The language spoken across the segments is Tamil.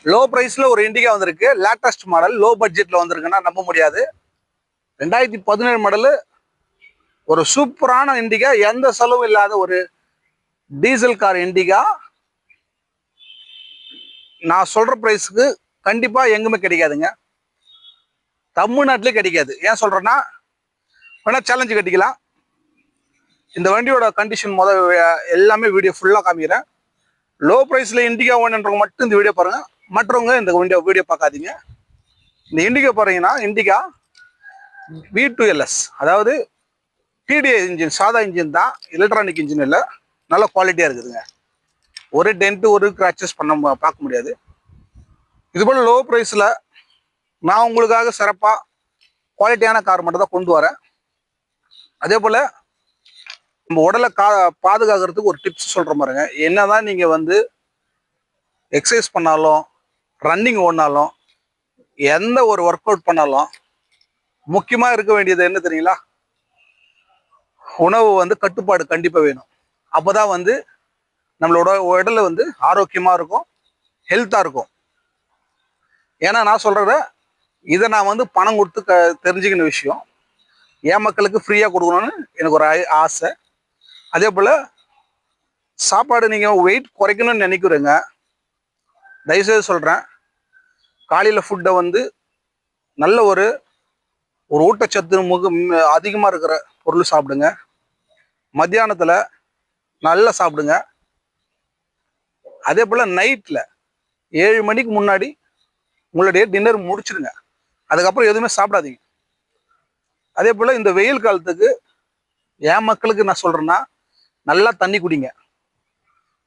லோ பிரைஸ்ல ஒரு இண்டிகா வந்திருக்கு. லேட்டஸ்ட் மாடல், லோ பட்ஜெட்ல வந்திருக்குன்னா நம்ப முடியாது. 2017 மாடலு, ஒரு சூப்பரான இண்டிகா, எந்த செலவும் இல்லாத ஒரு டீசல் கார் இண்டிகா. நான் சொல்ற பிரைஸ்க்கு கண்டிப்பா எங்குமே கிடைக்காதுங்க. தமிழ்நாட்டிலே கிடைக்காது. ஏன் சொல்றேன்னா, வேணா சேலஞ்சு கட்டிக்கலாம். இந்த வண்டியோட கண்டிஷன் எல்லாமே வீடியோ ஃபுல்லா காமிக்கிறேன். லோ பிரைஸ்ல இண்டிகா வேணுன்றவங்க மட்டும் இந்த வீடியோ பாருங்க. மற்றவங்க இந்த வீடியோ பார்க்காதீங்க. இந்த இண்டிகா பாருங்கன்னா, இண்டிகா V2LS, அதாவது TDI இன்ஜின், சாதா இன்ஜின் தான், எலக்ட்ரானிக் இன்ஜின் இல்லை. நல்ல குவாலிட்டியா இருக்குதுங்க. ஒரு டென்ட், ஒரு கிராச்சஸ் பார்க்க முடியாது. இது போல லோ பிரைஸ்ல நான் உங்களுக்காக சிறப்பா குவாலிட்டியான கார் மட்டும் தான் கொண்டு வரேன். அதே போல நம்ம உடலை பாதுகாக்கிறதுக்கு ஒரு டிப்ஸ் சொல்றேன் பாருங்க. என்னதான் நீங்க வந்து எக்ஸசைஸ் பண்ணாலும், ரன்னிங் ஓடினாலும், எந்த ஒரு ஒர்க் அவுட் பண்ணாலும் முக்கியமா இருக்க வேண்டியது என்ன தெரியுங்களா? உணவு வந்து கட்டுப்பாடு கண்டிப்பா வேணும். அப்பதான் வந்து நம்மளோட உடல் வந்து ஆரோக்கியமா இருக்கும், ஹெல்த்தா இருக்கும். ஏன்னா நான் சொல்றத இதை நான் வந்து பணம் கொடுத்து தெரிஞ்சுக்கின விஷயம். என் மக்களுக்கு ஃப்ரீயா கொடுக்கணும்னு எனக்கு ஒரு ஆசை. அதே போல சாப்பாடு நீங்க வெயிட் குறைக்கணும்னு நினைக்கிறீங்க, தயவுசெய்து சொல்றேன், காலையில ஃபுட்டை வந்து நல்ல ஒரு ஊட்டச்சத்து அதிகமா இருக்கிற பொருள் சாப்பிடுங்க. மத்தியானத்துல நல்லா சாப்பிடுங்க. அதே போல நைட்ல 7 மணிக்கு முன்னாடி உங்களுடைய டின்னர் முடிச்சிடுங்க. அதுக்கப்புறம் எதுவுமே சாப்பிடாதீங்க. அதே போல இந்த வெயில் காலத்துக்கு என் மக்களுக்கு நான் சொல்றேன்னா, நல்லா தண்ணி குடிங்க.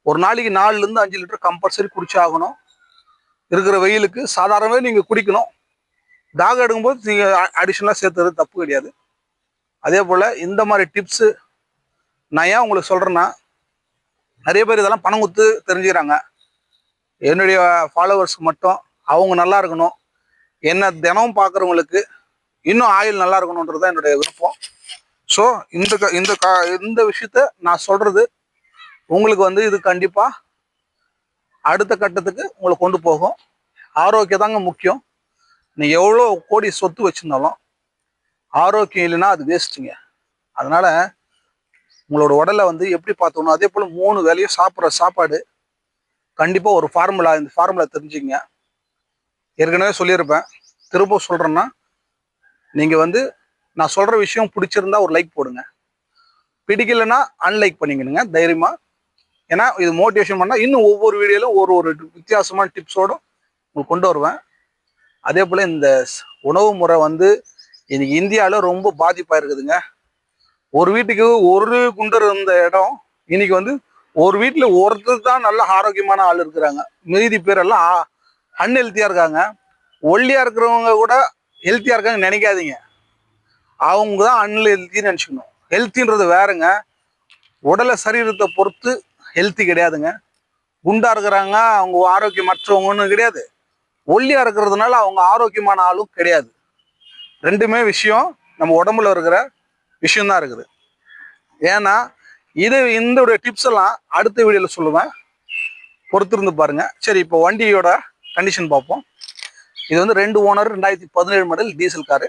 ஒரு நாளைக்கு 4ல இருந்து 5 லிட்டர் கம்பல்சரி குடிச்சு ஆகணும். இருக்கிற வெயிலுக்கு சாதாரணவே நீங்க குடிக்கணும். தாகம் எடுக்கும்போது நீங்க அடிஷனலா சேர்த்துறது தப்பு கிடையாது. அதே போல இந்த மாதிரி டிப்ஸ் நான் ஏன் உங்களுக்கு சொல்றேன்னா, நிறைய பேர் இதெல்லாம் பணம் கொடுத்து தெரிஞ்சுக்கிறாங்க. என்னுடைய ஃபாலோவர்ஸ்க்கு மட்டும் அவங்க நல்லா இருக்கணும், என்ன தினமும் பார்க்குறவங்களுக்கு இன்னும் ஆயுள் நல்லா இருக்கணுன்றது தான் என்னுடைய விருப்பம். ஸோ இந்த விஷயத்த நான் சொல்றது உங்களுக்கு வந்து இது கண்டிப்பா அடுத்த கட்டத்துக்கு உங்களை கொண்டு போகும். ஆரோக்கியம் தாங்க முக்கியம். நீ எவ்வளோ கோடி சொத்து வச்சிருந்தாலும் ஆரோக்கியம் இல்லைன்னா அது வேஸ்ட்டுங்க. அதனால உங்களோட உடலை வந்து எப்படி பார்த்துக்கணும், அதே போல் 3 வேளையும் சாப்பிட்ற சாப்பாடு கண்டிப்பாக ஒரு ஃபார்முலா. இந்த ஃபார்முலா தெரிஞ்சுங்க. ஏற்கனவே சொல்லியிருப்பேன், திரும்ப சொல்கிறேன்னா, நீங்கள் வந்து நான் சொல்கிற விஷயம் பிடிச்சிருந்தா ஒரு லைக் போடுங்க, பிடிக்கலைன்னா அன்லைக் பண்ணிக்கணுங்க தைரியமாக. ஏன்னா இது மோட்டிவேஷன் பண்ணால் இன்னும் ஒவ்வொரு வீடியோலும் ஒரு வித்தியாசமான டிப்ஸோடு உங்களுக்கு கொண்டு வருவேன். அதே போல் இந்த உணவு முறை வந்து இன்னைக்கு இந்தியாவில் ரொம்ப பாதிப்பாக இருக்குதுங்க. ஒரு வீட்டுக்கு ஒரு குண்டர் இருந்த இடம் இன்னைக்கு வந்து ஒரு வீட்டில் ஒருத்தர் தான் நல்ல ஆரோக்கியமான ஆள் இருக்கிறாங்க. மீதி பேர் எல்லாம் அன்ஹெல்த்தியா இருக்காங்க. ஒல்லியா இருக்கிறவங்க கூட ஹெல்த்தியா இருக்காங்க நினைக்காதீங்க. அவங்க தான் அன்ஹெல்த்தின்னு நினச்சிக்கணும். ஹெல்த்தின்றது வேறுங்க. உடலை சரீரத்தை பொறுத்து ஹெல்த்தி கிடையாதுங்க. குண்டா இருக்கிறாங்க அவங்க ஆரோக்கியமற்றவங்கன்னு கிடையாது, ஒல்லியா இருக்கிறதுனால அவங்க ஆரோக்கியமான ஆளும் கிடையாது. ரெண்டுமே விஷயம் நம்ம உடம்புல இருக்கிற விஷயம்தான் இருக்குது. ஏன்னா இந்த டிப்ஸ் எல்லாம் அடுத்த வீடியோல சொல்லுவேன், பொறுத்திருந்து பாருங்க. சரி, இப்போ வண்டியோட கண்டிஷன் பார்ப்போம். இது வந்து 2 ஓனர், 2017 மாடல் டீசல் காரு.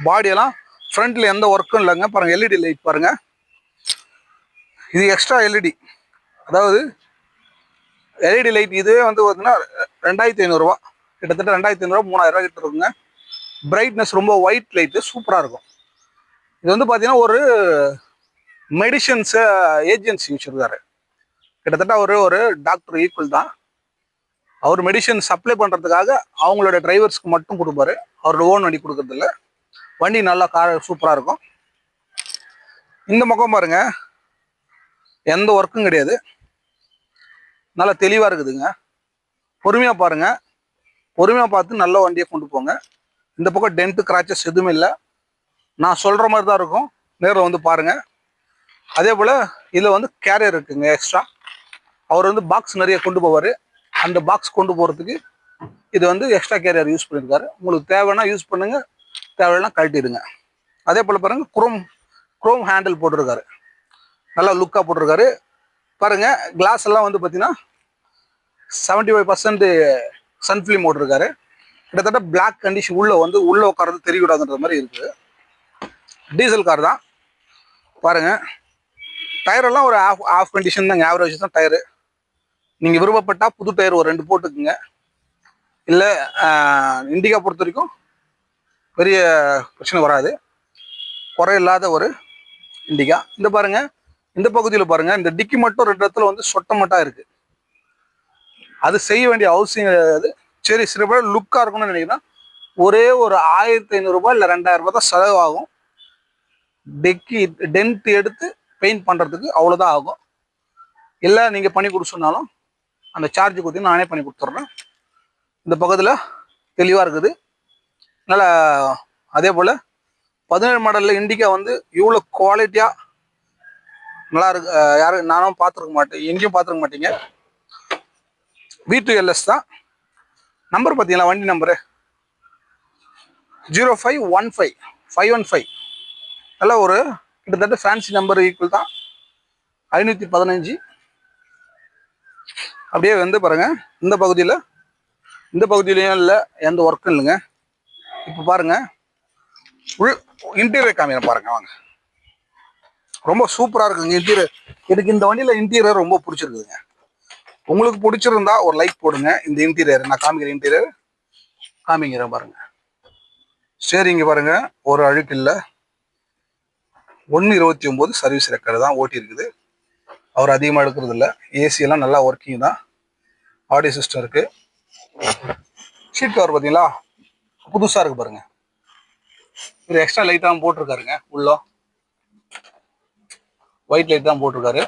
பாடியெல்லாம் ஃப்ரண்ட்ல எந்த ஒர்க்கும் இல்லைங்க. பாருங்க, எல்இடி லைட் பாருங்க. இது எக்ஸ்ட்ரா எல்இடி, அதாவது எல்இடி லைட் இதுவே வந்து பார்த்தீங்கன்னா 2500 ரூபா, கிட்டத்தட்ட 2500 ரூபா 3000 ரூபா கிட்ட இருக்குங்க. பிரைட்னஸ் ரொம்ப ஒயிட் லைட்டு சூப்பராக இருக்கும். இது வந்து பார்த்தீங்கன்னா ஒரு மெடிசன்ஸ் ஏஜென்சி வச்சிருக்காரு. கிட்டத்தட்ட ஒரு டாக்டர் ஈக்குவல் தான். அவர் மெடிசன் சப்ளை பண்ணுறதுக்காக அவங்களோட டிரைவர்ஸ்க்கு மட்டும் கொடுப்பாரு. அவரோட ஓன் வண்டி கொடுக்கறது இல்லை. வண்டி நல்லா சூப்பராக இருக்கும். இந்த பக்கம் பாருங்க, எந்த ஒர்க்கும் கிடையாது, நல்லா தெளிவாக இருக்குதுங்க. பொறுமையாக பாருங்க, பொறுமையாக பார்த்து நல்ல வண்டியை கொண்டு போங்க. இந்த பக்கம் டென்ட்டு கிராச்சஸ் எதுவுமே இல்லை. நான் சொல்கிற மாதிரி தான் இருக்கும், நேரில் வந்து பாருங்கள். அதே போல் இதில் வந்து கேரியர் இருக்குங்க எக்ஸ்ட்ரா. அவர் வந்து பாக்ஸ் நிறைய கொண்டு போவார். அந்த பாக்ஸ் கொண்டு போகிறதுக்கு இது வந்து எக்ஸ்ட்ரா கேரியர் யூஸ் பண்ணியிருக்காரு. உங்களுக்கு தேவைன்னா யூஸ் பண்ணுங்கள், தேவைன்னா கழட்டிடுங்க. அதே போல் பாருங்கள், குரோம் ஹேண்டில் போட்டிருக்காரு, நல்லா லுக்காக போட்டிருக்காரு. பாருங்கள், கிளாஸ் எல்லாம் வந்து பார்த்தீங்கன்னா 75% சன்ஃபிலிம் மோட் இருக்காரு. கிட்டத்தட்ட பிளாக் கண்டிஷன் உள்ள உட்கார்றது தெரியக்கூடாதுன்ற மாதிரி இருக்கு. டீசல் கார் தான் பாருங்க. டயரெல்லாம் ஒரு ஆஃப் கண்டிஷன் தாங்க, ஆவரேஜ் தான் டயரு. நீங்கள் விருப்பப்பட்டா புது டயர் ஒரு 2 போட்டுக்குங்க. இல்லை இண்டிகா பொறுத்த வரைக்கும் பெரிய பிரச்சனை வராது, குறையில்லாத ஒரு இண்டிகா. இந்த பாருங்க, இந்த பகுதியில் பாருங்க, இந்த டிக்கி மட்டும் 2 இடத்துல வந்து சொட்டமட்டாக இருக்கு. அது செய்ய வேண்டிய அவசியம் கிடையாது. சரி, சில பேர் லுக்காக இருக்கணும்னு நினைக்கிறேன். ஒரே ஒரு 1500 ரூபாய் இல்லை 2000 ரூபாய் தான் செலவாகும். டெக்கி டென்ட் எடுத்து பெயிண்ட் பண்ணுறதுக்கு அவ்வளோதான் ஆகும். இல்லை நீங்கள் பண்ணி கொடுத்தோம்னாலும் அந்த சார்ஜ் கொடுத்து நானே பண்ணி கொடுத்துட்றேன். இந்த பக்கத்தில் தெளிவாக இருக்குது நல்லா. அதே போல் 17 மாடலில் இண்டிகா வந்து இவ்வளோ குவாலிட்டியாக நல்லா இருக்கு. யாரும் நானும் பார்த்துருக்க மாட்டேன், எங்கேயும் பார்த்துருக்க மாட்டீங்க. V2LS தான். நம்பர் பார்த்தீங்களா, வண்டி நம்பரு 0515 நல்ல ஒரு கிட்டத்தட்ட ஃபேன்சி நம்பர் ஈக்குவல் தான். 515. அப்படியே வந்து பாருங்க, இந்த பகுதியிலையும் இல்லை, எந்த ஒர்க்கும் இல்லைங்க. இப்போ பாருங்க, இன்டீரியர் காமிக்கிறேன் பாருங்க, வாங்க. ரொம்ப சூப்பராக இருக்குங்க இன்டீரியர். எனக்கு இந்த வண்டியில் இன்டீரியர் ரொம்ப பிடிச்சிருக்குதுங்க. உங்களுக்கு பிடிச்சிருந்தா ஒரு லைக் போடுங்க. இந்த இன்டீரியர் நான் காமிக்கிறேன், இன்டீரியர் காமிக்கிறேன் பாருங்க. ஸ்டேரிங்க பாருங்க, ஒரு அழுக்கு இல்லை. 129 சர்வீஸ் ரெக்கார்டு தான் ஓட்டி இருக்குது. அவர் அதிகமாக எடுக்கிறது இல்லை. ஏசி எல்லாம் நல்லா ஒர்க்கிங் தான். ஆடியோ சிஸ்டம் இருக்கு. ஷீட் கவர் பார்த்தீங்களா, புதுசாக இருக்கு பாருங்க. இது எக்ஸ்ட்ரா லைட்டாக போட்டிருக்காருங்க. உள்ள ஒயிட் லைட் தான் போட்டிருக்காரு.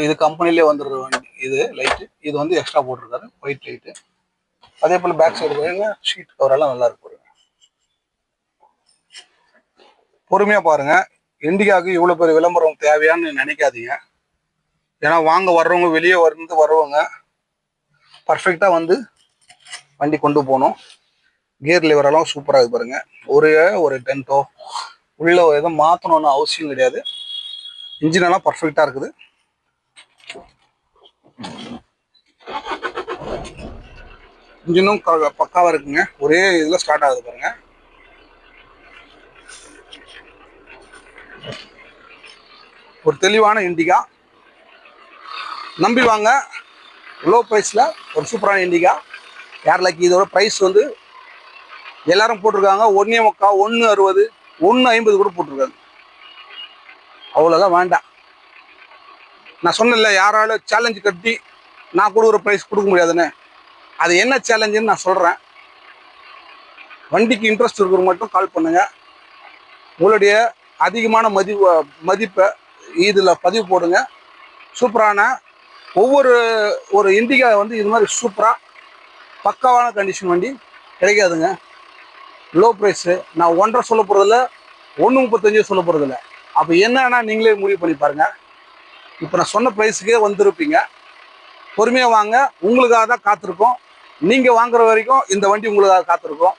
இது கம்பெனிலே வந்துடுற வண்டி. இது லைட்டு, இது வந்து எக்ஸ்ட்ரா போட்டிருக்காரு ஒயிட் லைட்டு. அதே போல் பேக் சைடு பாருங்க, ஷீட் கவர் எல்லாம் நல்லா இருக்கு பாருங்க. பொறுமையாக பாருங்க. இண்டிகாவுக்கு இவ்வளோ பெரிய விளம்பரம் தேவையான்னு நினைக்காதீங்க. ஏன்னா வாங்க வர்றவங்க, வெளியே வருவாங்க, பர்ஃபெக்டாக வந்து வண்டி கொண்டு போகணும். கியர் லிவரெல்லாம் சூப்பராக இது பாருங்க. ஒரு டென்ட்டோ உள்ள எதுவும் மாற்றணும்னு அவசியம் கிடையாது. இன்ஜினெல்லாம் பர்ஃபெக்டாக இருக்குது. இன்ஜினும் பக்காவாக இருக்குங்க. ஒரே இதில் ஸ்டார்ட் ஆகுது பாருங்க. ஒரு தெளிவான இண்டிகா, நம்பி வாங்க. லோ ப்ரைஸில் ஒரு சூப்பரான இண்டிகா. யார் லைக் இதோட ப்ரைஸ் வந்து எல்லாரும் போட்டிருக்காங்க 1.25, 1.60, 1.50 கூட போட்டிருக்காங்க. அவ்வளோதான், வேண்டாம். நான் சொன்னேன்ல, யாராலும் சேலஞ்சு கட்டி நான் கொடுக்குற ப்ரைஸ் கொடுக்க முடியாதுன்னு. அது என்ன சேலஞ்சுன்னு நான் சொல்கிறேன். வண்டிக்கு இன்ட்ரெஸ்ட் இருக்கிற மட்டும் கால் பண்ணுங்க. உங்களுடைய அதிகமான மதிப்பை இதில் பதிவு போடுங்க. சூப்பரான ஒரு இண்டிகா வந்து இது மாதிரி சூப்பராக பக்காவான கண்டிஷன் வண்டி கிடைக்காதுங்க. Low price. நான் 1.5 சொல்ல போகிறதில்ல, 1.35 சொல்ல போகிறதில்ல. அப்போ என்னன்னா நீங்களே முடிவு பண்ணி பாருங்கள். இப்போ நான் சொன்ன ப்ரைஸுக்கே வந்திருப்பீங்க. பொறுமையாக வாங்க, உங்களுக்காக தான் காத்திருக்கோம். நீங்கள் வாங்குற வரைக்கும் இந்த வண்டி உங்களுக்காக காத்திருக்கோம்.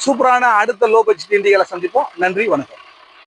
சூப்பரான அடுத்த லோ பட்ஜெட் இண்டிகாவில் சந்திப்போம். நன்றி, வணக்கம்.